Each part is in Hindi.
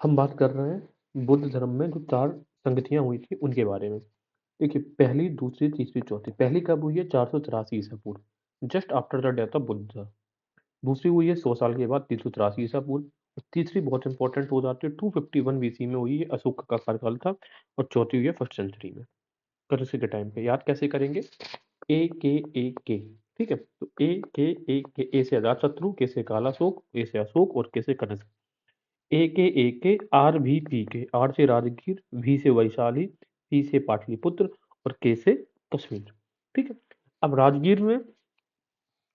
हम बात कर रहे हैं बुद्ध धर्म में जो 4 संगतियाँ हुई थी उनके बारे में। देखिए पहली, दूसरी, तीसरी, चौथी। पहली कब हुई है? 483 ईसा पूर्व, just after the death of Buddha. दूसरी हुई है 100 साल के बाद 383 ईसा पूर्व। और तीसरी बहुत इंपॉर्टेंट हो जाती है 251 बीसी में हुई है, अशोक का कार्यकाल था। और चौथी हुई है फर्स्ट सेंचुरी में, कनिष्क के टाइम पे। याद कैसे करेंगे? ए, के, ठीक है? तो ए से अजातशत्रु, के से कालाशोक, ए से अशोक और के से कनिष्क। ए के आर आर से राजगीर, वी से वैशाली, पी से पाटलिपुत्र और के से कश्मीर। ठीक है? अब राजगीर में,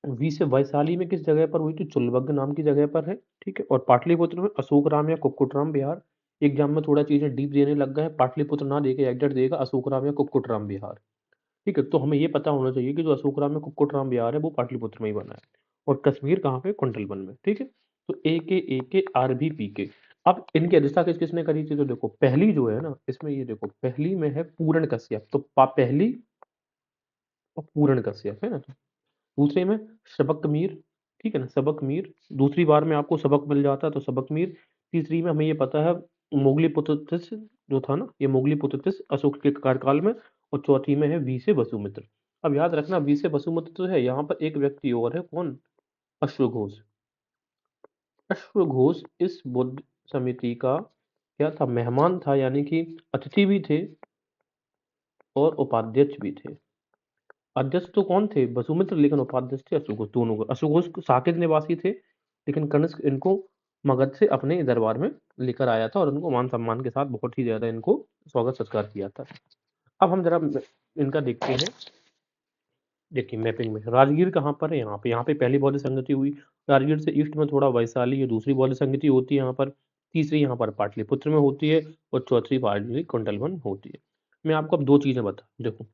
वी से वैशाली में किस जगह पर हुई थी? चुलबग्ग नाम की जगह पर है। ठीक है? और पाटलिपुत्र में अशोकराम या कुक्कुटराम विहार। एग्जाम में थोड़ा चीजें डीप देने लग गए हैं, पाटलिपुत्र ना देके एग्जैक्ट देगा अशोकराम या कुक्कुटराम विहार। ठीक है? तो हमें ये पता होना चाहिए कि जो अशोकराम में कुक्कुटराम विहार है वो पाटलिपुत्र में ही बना है। और कश्मीर कहाँ पे? कुंडलवन में। ठीक है? तो ए के आर बी पी के। अब इनकी अधिष्ठा किस किसने करी थी? तो देखो पहली जो है ना, इसमें ये देखो पहली में है पूर्ण कश्यप, तो पहली और पूर्ण कश्यप है ना। दूसरे में सबक मीर। ठीक है ना? सबक मीर। दूसरी बार में आपको सबक मिल जाता है तो सबक मीर। तीसरी में हमें ये पता है मोगली पुत्रतिस जो था ना, ये मोगली पुत्रतिस अशोक के कार्यकाल में। और चौथी में है वी से वसुमित्र। अब याद रखना वी से वसुमित्र तो है, यहाँ पर एक व्यक्ति और है, कौन? अश्वघोष। अश्वघोष इस बुद्ध समिति का क्या था? मेहमान था, यानी कि अतिथि भी थे और उपाध्यक्ष भी थे। अध्यक्ष तो कौन थे? वसुमित्र, लेकिन उपाध्यक्ष थे अशोघोष। दोनों को अशोघोष साकेत निवासी थे, लेकिन कनिष्क इनको मगध से अपने दरबार में लेकर आया था और उनको मान सम्मान के साथ बहुत ही ज्यादा इनको स्वागत सत्कार किया था। अब हम जरा इनका देखते हैं। देखिए मैपिंग में राजगीर कहाँ पर है? यहाँ पे पहली बौद्ध संगति हुई। राजगीर से ईस्ट में थोड़ा वैशाली है, दूसरी बौद्ध संगति होती है यहाँ पर। तीसरी यहाँ पर पाटलिपुत्र में होती है और चौथी पाटली कुंडलवन होती है। मैं आपको अब दो चीजें बता, देखो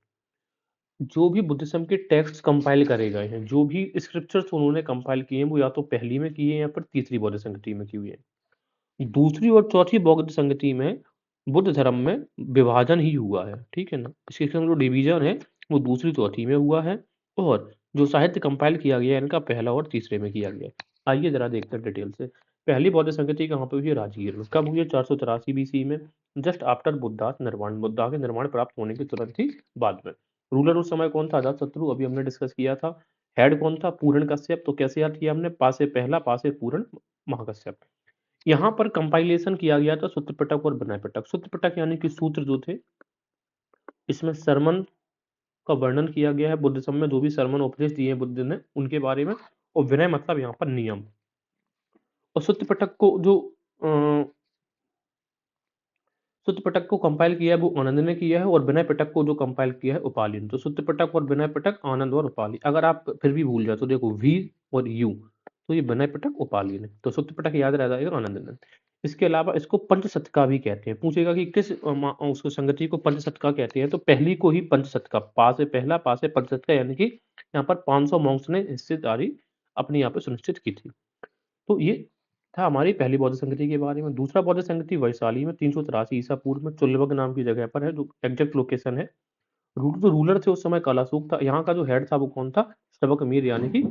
जो भी बुद्धिज्म के टेक्स्ट कंपाइल करे गए हैं, जो भी स्क्रिप्चर्स उन्होंने कंपाइल किए हैं, वो या तो पहली में किए हैं या फिर तीसरी बौद्ध संगति में की हुई है। दूसरी और चौथी बौद्ध संगति में बुद्ध धर्म में विभाजन ही हुआ है। ठीक है ना? इसके जो डिवीजन है वो दूसरी चौथी में हुआ है। और जो साहित्य कंपाइल किया गया है इनका पहला और तीसरे में किया गया है। आइए जरा देखते हैं डिटेल से। पहली बौद्ध संगति कहाँ पे हुई है? राजगीर में। कब हुई है? 483 बीसी में, जस्ट आफ्टर बुद्धा निर्माण, बुद्धा के निर्माण प्राप्त होने के तुरंत ही बाद में। रूलर उस समय कौन था? अजातशत्रु, अभी हमने डिस्कस किया था। हेड कौन था? पूर्ण कश्यप। तो कैसे याद किया हमने? पा से पहला, पा से पूर्ण, महाकश्यप। यहाँ पर कंपाइलेशन किया गया था सूत्र पिटक और विनय पिटक। सूत्र पिटक यानी कि सूत्र जो थे, इसमें सरमन का वर्णन किया गया है बुद्ध में, जो भी सरमन उपदेश दिए हैं बुद्ध ने उनके बारे में। और विनय मतलब यहाँ पर नियम। और सूत्र पिटक को जो सूत्र पिटक को कंपाइल किया है वो आनंद ने किया है, और विनय पिटक को जो कंपाइल किया है उपाली ने। तो सूत्र पिटक और विनय पिटक, आनंद और उपाली। अगर आप फिर भी भूल जाए तो देखो वी और यू, तो ये विनय पिटक उपाली ने, तो सूत्र पिटक याद रह जाएगा आनंद ने। इसके अलावा इसको पंचशतका भी कहते हैं। पूछेगा कि किस उसको संगति को पंचशतका कहते हैं, तो पहली को ही पंचशतका, पा से पहला, पा से पंचशतका, यानी कि यहाँ पर 500 मॉन्क्स ने हिस्सेदारी अपनी यहाँ पे सुनिश्चित की थी। तो ये था हमारी पहली बौद्ध संगति के बारे में। दूसरा बौद्ध संगति वैशाली में 383 ईसा पूर्व में चुल्लबग नाम की जगह पर है, जो एग्जैक्ट लोकेशन है। जो रूलर थे उस समय कालासूक था। यहाँ का जो हेड था वो कौन था? सबक मीर, यानी कि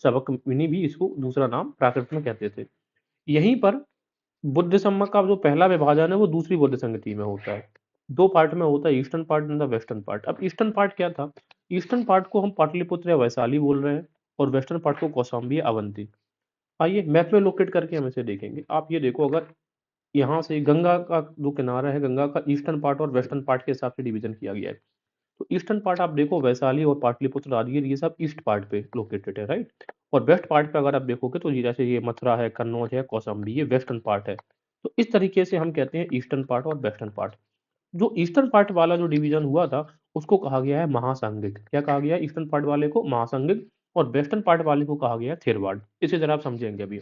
सबक मिनी भी इसको दूसरा नाम प्राकृत में कहते थे। यहीं पर बुद्ध सम्मत का जो पहला विभाजन है वो दूसरी बौद्ध संगति में होता है। दो पार्ट में होता है, eastern part and the western part. अब ईस्टर्न पार्ट क्या था? ईस्टर्न पार्ट को हम पाटलिपुत्र या वैशाली बोल रहे हैं, और वेस्टर्न पार्ट को कौशाम्बी या अवंती। आइए मैप में लोकेट करके हम इसे देखेंगे। आप ये देखो, अगर यहाँ से गंगा का जो किनारा है, गंगा का ईस्टर्न पार्ट और वेस्टर्न पार्ट के हिसाब से डिवीजन किया गया है। तो ईस्टर्न पार्ट आप देखो, वैशाली और पाटलिपुत्र, राजगीर, ये सब ईस्ट पार्ट पे लोकेटेड है, राइट। और वेस्ट पार्ट पे अगर आप देखोगे तो ये जैसे ये मथुरा है, कन्नौज है, कौशाम्बी, ये वेस्टर्न पार्ट है। तो इस तरीके से हम कहते हैं ईस्टर्न पार्ट और वेस्टर्न पार्ट। जो ईस्टर्न पार्ट वाला जो डिवीजन हुआ था उसको कहा गया है महासांगिक। क्या कहा गया है? ईस्टर्न पार्ट वाले को महासांगिक, और वेस्टर्न पार्ट वाले को कहा गया है थेरवाड। इसे जरा आप समझेंगे अभी।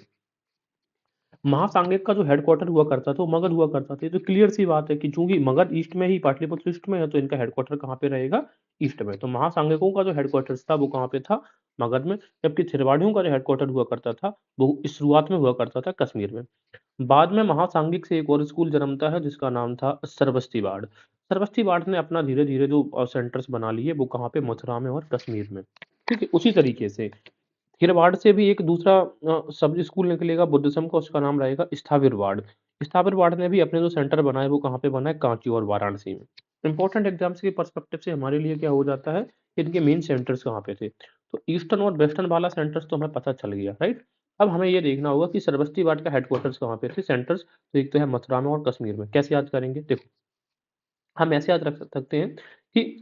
महासांगिक का जो हेडक्वार्टर हुआ करता था वो मगध हुआ करता था। तो क्लियर सी बात है कि चूंकि मगध ईस्ट में ही, पाटलिपुत्र ईस्ट में है, तो इनका हेडक्वार्टर कहाँ पे रहेगा? ईस्ट में। तो महासांगिकों का जो हेडक्वार्टर था वो कहाँ पे था? मगध में। जबकि थिरवाड़ियों का जो हेडक्वार्टर हुआ करता था वो इस शुरुआत में हुआ करता था कश्मीर में। बाद में महासांगिक से एक और स्कूल जन्मता है जिसका नाम था सरबस्तीवाड़। सरबस्तीवाड़ ने अपना धीरे धीरे जो सेंटर्स बना लिए वो कहाँ पे? मथुरा में और कश्मीर में। ठीक है? उसी तरीके से थिरवाड़ से भी एक दूसरा सब स्कूल निकलेगा बुद्धिज्म का, उसका नाम रहेगा स्थाविरवाड़। स्थापित बाढ़ ने भी अपने जो सेंटर बनाए वो कहाँ पे बनाए, कांची और वाराणसी में। इंपॉर्टेंट एग्जाम्स के पर्सपेक्टिव से हमारे लिए क्या हो जाता है, इनके मेन सेंटर्स कहाँ पे थे। तो ईस्टर्न और वेस्टर्न वाला सेंटर्स तो हमें पता चल गया, राइट। अब हमें ये देखना होगा कि श्रावस्ती बाढ़ का हेडक्वार्टर्स कहाँ पे थे, सेंटर्स। तो एक तो है मथुरा में और कश्मीर में। कैसे याद करेंगे, देखो हम ऐसे याद रख सकते हैं कि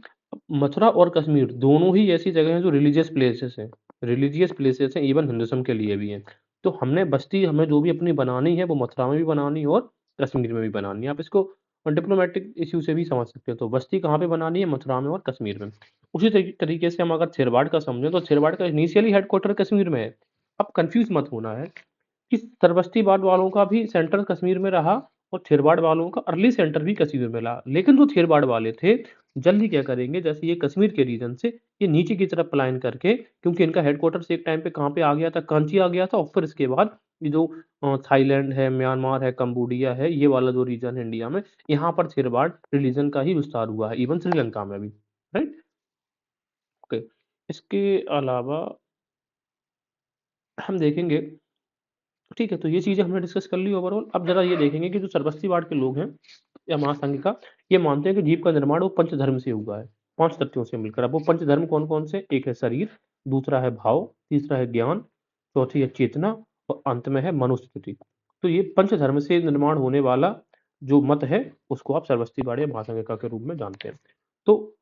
मथुरा और कश्मीर दोनों ही ऐसी जगह हैं जो रिलीजियस प्लेसेस हैं। रिलीजियस प्लेसेस हैं, इवन हिंदुइज्म के लिए भी हैं। तो हमने बस्ती हमें जो भी अपनी बनानी है वो मथुरा में भी बनानी है और कश्मीर में भी बनानी है। आप इसको डिप्लोमेटिक इश्यू से भी समझ सकते हो। तो बस्ती कहाँ पे बनानी है, मथुरा में और कश्मीर में। उसी तरीके से हम अगर थिरवाड़ का समझें तो थिरवाड़ का इनिशियली हेडक्वार्टर कश्मीर में है। अब कंफ्यूज मत होना है कि श्रावस्ती बाढ़ वालों का भी सेंटर कश्मीर में रहा और थिरवाड़ वालों का अर्ली सेंटर भी कश्मीर में रहा। लेकिन जो थिरवाड़ वाले थे, जल्दी क्या करेंगे, जैसे ये कश्मीर के रीजन से ये नीचे की तरफ पलायन करके, क्योंकि इनका हेडक्वार्टर्स एक टाइम पे कहाँ पे आ गया था, कांची आ गया था। और फिर इसके बाद ये जो थाईलैंड है, म्यांमार है, कंबोडिया है, ये वाला जो रीजन है इंडिया में, यहाँ पर थिरवाड़ रिलीजन का ही विस्तार हुआ है, इवन श्रीलंका में भी, राइट। ओके। इसके अलावा हम देखेंगे, ठीक है, तो ये चीज़ें हमने डिस्कस कर ली ओवरऑल। अब ज़रा ये देखेंगे कि जो सरबस्ती वार्ड के लोग हैं या महासंघिका, ये मानते हैं कि जीव का निर्माण वो पंचधर्म से हुआ है, 5 तत्वों से मिलकर। अब वो पंचधर्म कौन-कौन से? एक है शरीर, दूसरा है भाव, तीसरा है ज्ञान, चौथी है चेतना और अंत में है मनुस्मृति। तो ये पंचधर्म से निर्माण होने वाला जो मत है, उसको आप सरबस्ती वार्ड या महासंघिका के रूप में जानते हैं। तो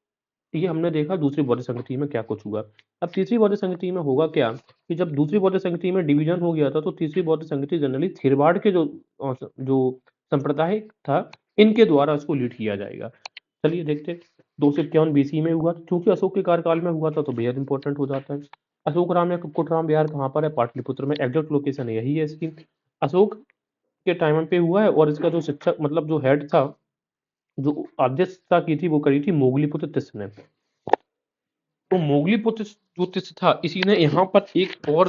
ये हमने देखा दूसरी बौद्ध संगति में क्या कुछ हुआ। अब तीसरी बौद्ध संगति में होगा क्या, कि जब दूसरी बौद्ध संगति में डिवीजन हो गया था तो तीसरी बौद्ध संगति जनरली थेरवाड़ के जो संप्रदाय था, इनके द्वारा इसको लीड किया जाएगा। चलिए देखते हैं। 251 बीसी में हुआ, क्योंकि अशोक के कार्यकाल में हुआ था तो बेहद इंपॉर्टेंट हो जाता है। अशोक राम या कुक्कुटराम विहार कहाँ पर है? पाटलिपुत्र में। एग्जैक्ट लोकेशन यही है इसकी। अशोक के टाइम पे हुआ है और इसका जो शिक्षक मतलब जो हेड था, जो अध्यक्षता की थी वो करी थी मोगलीपुत्र तिस्स ने। तो मोगलीपुत्र जो तिस्स था, इसी ने यहाँ पर एक और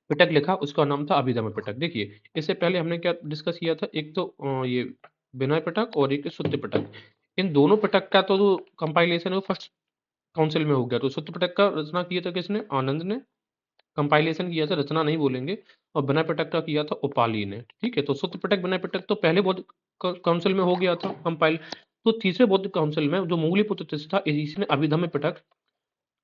पिटक लिखा, उसका नाम था अभिधम्म पिटक। देखिए इससे पहले हमने क्या डिस्कस किया था, एक तो ये विनय पिटक और एक सुत्त पिटक। इन दोनों पिटक का तो जो कंपाइलेशन है वो फर्स्ट काउंसिल में हो गया। तो सुत्त पिटक का रचना किया था किसने? आनंद ने। कंपाइलेशन किया था, रचना नहीं बोलेंगे। और विनय पिटक का किया था उपाली ने। ठीक है, तो सुत्त पिटक विनय पिटक तो पहले बौद्ध काउंसिल में हो गया था कंपाइल। तो तीसरे बौद्ध काउंसिल में जो मोगलीपुत्र तिस्स था, इसने अभिधम्म पिटक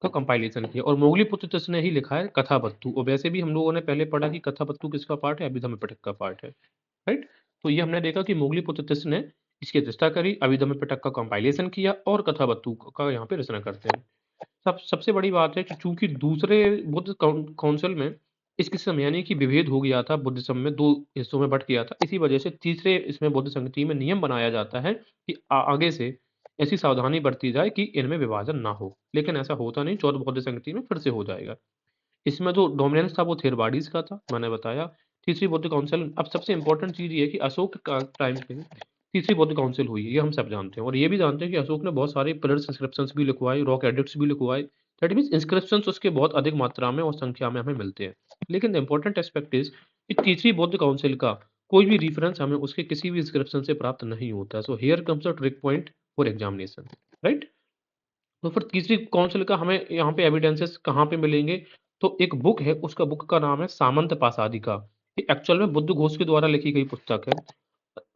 का कंपाइलेशन किया और मोगलीपुत्र तिस्स ने ही लिखा है कथाबत्तु। और वैसे भी हम लोगों ने पहले पढ़ा कि कथाबत्तु किसका पार्ट है? अभिधम्म पिटक का पार्ट है, राइट। तो ये हमने देखा कि मोगलीपुत्र तिस्स ने इसकी रचना करी, अभिधम्म पिटक का कंपाइलेशन किया और कथाबत्तु का यहाँ पे रचना करते हैं। सबसे बड़ी बात है कि चूंकि दूसरे बुद्ध काउंसिल में इसके समय यानी कि विभेद हो गया था, बुद्धिज्म में दो हिस्सों में बंट गया था, इसी वजह से तीसरे इसमें बौद्ध संगति में नियम बनाया जाता है कि आगे से ऐसी सावधानी बरती जाए कि इनमें विभाजन ना हो। लेकिन ऐसा होता नहीं, चौथ बौद्ध संगति में फिर से हो जाएगा। इसमें जो डोमिनेंस था वो थेरवाडीज का था, मैंने बताया। तीसरी बौद्ध काउंसिल, अब सबसे इंपॉर्टेंट चीज ये है कि अशोक का टाइम पे तीसरी बौद्ध काउंसिल हुई है, ये हम सब जानते हैं। और ये भी जानते हैं कि अशोक ने बहुत सारे पिलर्स इंस्क्रिप्शंस भी लिखवाए, रॉक एडिक्ट्स भी लिखवाए। दैट मीन्स इंस्क्रिप्शंस उसके बहुत अधिक मात्रा में और संख्या में हमें मिलते हैं। लेकिन द इंपॉर्टेंट एस्पेक्ट इज कि तीसरी बौद्ध काउंसिल का कोई भी रिफरेंस हमें उसके किसी भी इंस्क्रिप्शन से प्राप्त नहीं होता। So here comes a trick point for examination, right. तो फिर तीसरी काउंसिल का हमें यहाँ पे एविडेंसेस कहाँ पे मिलेंगे? तो एक बुक है, उसका बुक का नाम है सामंत पासादिका। ये एक्चुअल में बुद्ध घोष के द्वारा लिखी गई पुस्तक है।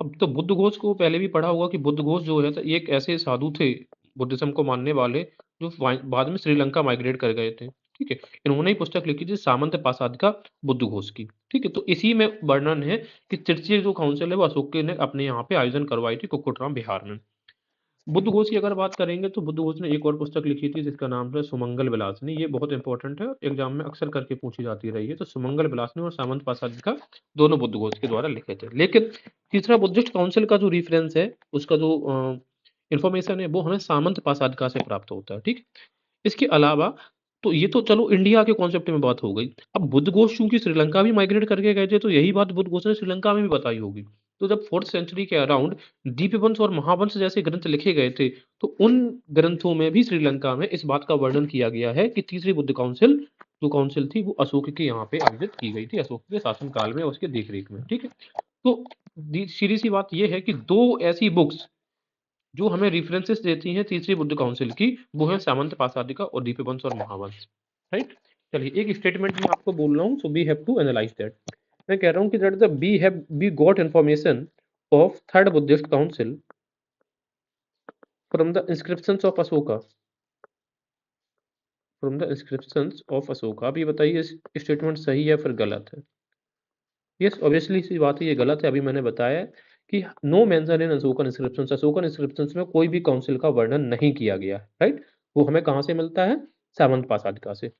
अब तो बुद्ध घोष को पहले भी पढ़ा होगा कि बुद्ध घोष जो है तो ये एक ऐसे साधु थे बुद्धिज्म को मानने वाले, जो बाद में श्रीलंका माइग्रेट कर गए थे। ठीक है, इन्होंने ही पुस्तक लिखी थी सामंत पासादिका बुद्ध घोष की। ठीक है, तो इसी में वर्णन है कि तृतीय जो काउंसिल है वो अशोक ने अपने यहाँ पे आयोजन करवाई थी कुक्कुटराम बिहार में। बुद्ध घोष की अगर बात करेंगे तो बुद्ध घोष ने एक और पुस्तक लिखी थी जिसका नाम है सुमंगल विलासनी। ये बहुत इंपॉर्टेंट है, एग्जाम में अक्सर करके पूछी जाती रही है। तो सुमंगल विलासनी और सामंत पासादिका दोनों बुद्ध घोष के द्वारा लिखे थे। लेकिन तीसरा बुद्धिस्ट काउंसिल का जो रेफरेंस है, उसका जो इंफॉर्मेशन है वो हमें सामंत पासादिका से प्राप्त होता है। ठीक, इसके अलावा तो ये तो चलो इंडिया के कॉन्सेप्ट में बात हो गई। अब बुद्ध घोष चूंकि श्रीलंका भी माइग्रेट करके गए थे तो यही बात बुद्ध घोष ने श्रीलंका में भी बताई होगी। तो जब 4th सेंचुरी के अराउंड दीपवंश और महावंश जैसे ग्रंथ लिखे गए थे, तो उन ग्रंथों में भी श्रीलंका में इस बात का वर्णन किया गया है कि तीसरी बुद्ध काउंसिल जो काउंसिल थी वो अशोक के यहाँ पे आयोजित की गई थी, अशोक के शासन काल में, उसके देखरेख में। ठीक है, तो सीधी सी बात यह है कि दो ऐसी बुक्स जो हमें रेफरेंसेस देती हैं तीसरी बुद्ध काउंसिल की, वो है सामंत पासादिका और दीपवंश और महावंश, राइट। चलिए एक स्टेटमेंट मैं आपको बोल रहा हूँ, so we have to analyse that. मैं कह रहा हूँ कि that the be got information of third Buddhist council from the inscriptions of Ashoka, from the inscriptions of Ashoka. अब ये बताइए इस स्टेटमेंट सही है फिर गलत है? यस, ऑब्वियसली सी बात है, ये गलत है। अभी मैंने बताया है कि no mention in Ashokan inscriptions, Ashokan inscriptions में कोई भी काउंसिल का वर्णन नहीं किया गया है, राइट? वो हमें कहाँ से मिलता है? सामंत पाशालिका से।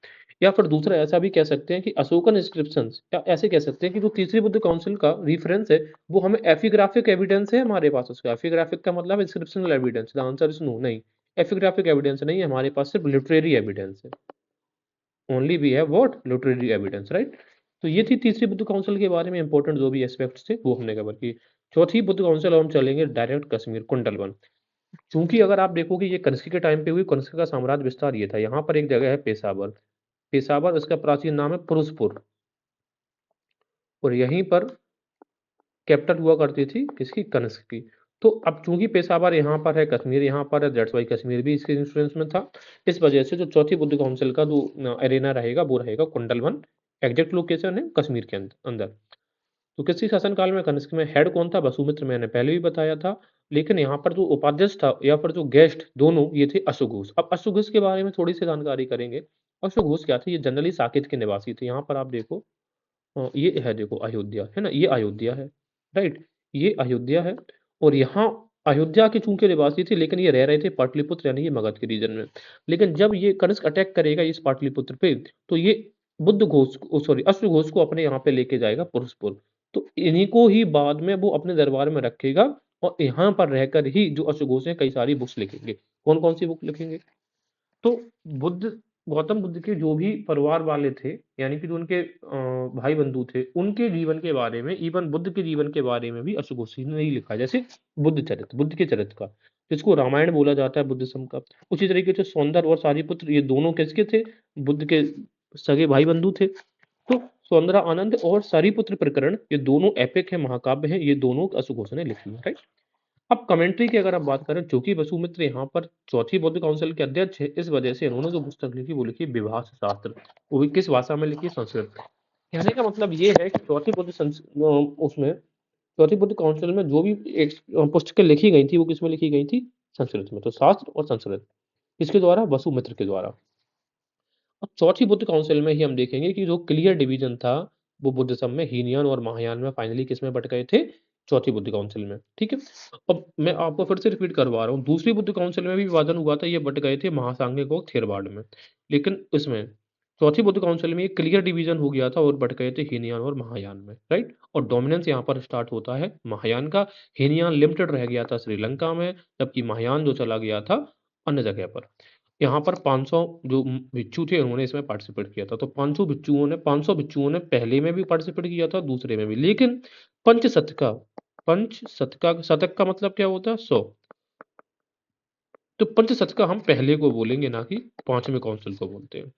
या फिर दूसरा ऐसा भी कह सकते हैं कि अशोकन इंस्क्रिप्शंस, या ऐसे कह सकते हैं कि जो तीसरी बुद्ध काउंसिल का रेफरेंस है वो हमें एपिग्राफिक एविडेंस है हमारे पास उसका। एपिग्राफिक का मतलब inscriptional evidence. The answer is no, नहीं, एपिग्राफिक एविडेंस नहीं है हमारे पास, सिर्फ लिटरेरी एविडेंस है। Only we have what? Literary evidence, right? तो ये थी तीसरी बुद्ध काउंसिल के बारे में इंपॉर्टेंट जो भी एस्पेक्ट्स थे वो हमने कवर किए। चौथी बुद्ध काउंसिल हम चलेंगे डायरेक्ट कश्मीर कुंडल वन। चूंकि अगर आप देखोगे ये कनिष्क के टाइम पे हुई, कनिष्क का साम्राज्य विस्तार ये था। यहाँ पर एक जगह है पेशावर, पेशावर इसका प्राचीन नाम है पुरुषपुर, और यहीं पर कैपिटल हुआ करती थी किसकी? कनिष्क की। तो अब चूंकि पेशावर यहाँ पर है, कश्मीर यहाँ पर है, दैट्स वाई कश्मीर भी इसके इंफ्लुएंस में था। इस वजह से जो चौथी बुद्ध काउंसिल का जो एरेना रहेगा वो रहेगा कुंडल वन। एग्जैक्ट लोकेशन है कश्मीर के अंदर। तो किसके शासनकाल में? कनिष्क में। हेड कौन था? वसुमित्र, मैंने पहले भी बताया था। लेकिन यहाँ पर जो उपाध्यक्ष था या फिर जो गेस्ट दोनों ये थे अश्वघोष। अब अश्वघोष के बारे में थोड़ी सी जानकारी करेंगे। अश्वघोष क्या थे? ये जनरली साकेत के निवासी थे। यहाँ पर आप देखो, ये है, देखो अयोध्या है ना, ये अयोध्या है, राइट? ये अयोध्या है। और यहाँ अयोध्या के चूंकि निवासी थे, लेकिन ये रह रहे थे पाटलिपुत्र यानी ये मगध के रीजन में। लेकिन जब ये कनिष्क अटैक करेगा इस पाटलिपुत्र पे, तो ये बुद्ध घोष, सॉरी, अश्वघोष को अपने यहाँ पे लेके जाएगा पुरुषपुर। तो इन्हीं को ही बाद में वो अपने दरबार में रखेगा, और यहाँ पर रहकर ही जो अश्वघोष है कई सारी बुक्स लिखेंगे। कौन कौन सी बुक लिखेंगे? तो बुद्ध, गौतम बुद्ध के जो भी परिवार वाले थे, यानी कि जो उनके भाई बंधु थे, उनके जीवन के बारे में, इवन बुद्ध के जीवन के बारे में भी अशुतोषी ने ही लिखा। जैसे बुद्ध चरित्र, बुद्ध के चरित्र का, जिसको रामायण बोला जाता है बुद्धिज्म का। उसी तरीके से सौंदर्य और सारिपुत्र, ये दोनों किसके थे? बुद्ध के सगे भाई बंधु थे। तो सौंदर्य आनंद और सारिपुत्र प्रकरण, ये दोनों एपिक है, महाकाव्य है, ये दोनों अशुतोष ने लिखी है, राइट? अब कमेंट्री की अगर आप बात करें, चूंकि वसुमित्र यहाँ पर चौथी बौद्ध काउंसिल के अध्यक्ष है, इस वजह से इन्होंने जो पुस्तक लिखी वो लिखी विभाष शास्त्र। वो भी किस भाषा में लिखी? संस्कृत। कहने का मतलब ये है कि उसमें चौथी बुद्ध काउंसिल में जो भी एक पुस्तकें लिखी गई थी वो किसमें लिखी गई थी? संस्कृत में। तो शास्त्र और संस्कृत, किसके द्वारा? वसुमित्र के द्वारा। अब चौथी बुद्ध काउंसिल में ही हम देखेंगे कि जो क्लियर डिवीजन था वो बुद्धिज्म में हीनयान और महायान में फाइनली किसमें बट गए थे? चौथी बुद्ध काउंसिल में, ठीक है? अब मैं आपको फिर से रिपीट करवा रहा हूँ, दूसरी बुद्ध काउंसिल में भी विभाजन हुआ था, ये बट गए थे महासांगिक और थेरवाद में। लेकिन इसमें चौथी बुद्ध काउंसिल में एक क्लियर डिवीजन हो गया था और बट गए थे हीनयान और महायान में, राइट? और डोमिनेंस यहाँ पर स्टार्ट होता है महायान का। हीनयान लिमिटेड रह गया था श्रीलंका में, जबकि महायान जो चला गया था अन्य जगह पर। यहाँ पर 500 जो भिक्षु थे उन्होंने इसमें पार्टिसिपेट किया था। तो 500 भिक्षुओं ने पहले में भी पार्टिसिपेट किया था, दूसरे में भी। लेकिन पंच शतक का मतलब क्या होता है? 100। तो पंच शतका हम पहले को बोलेंगे, ना कि पांचवें काउंसिल को बोलते हैं।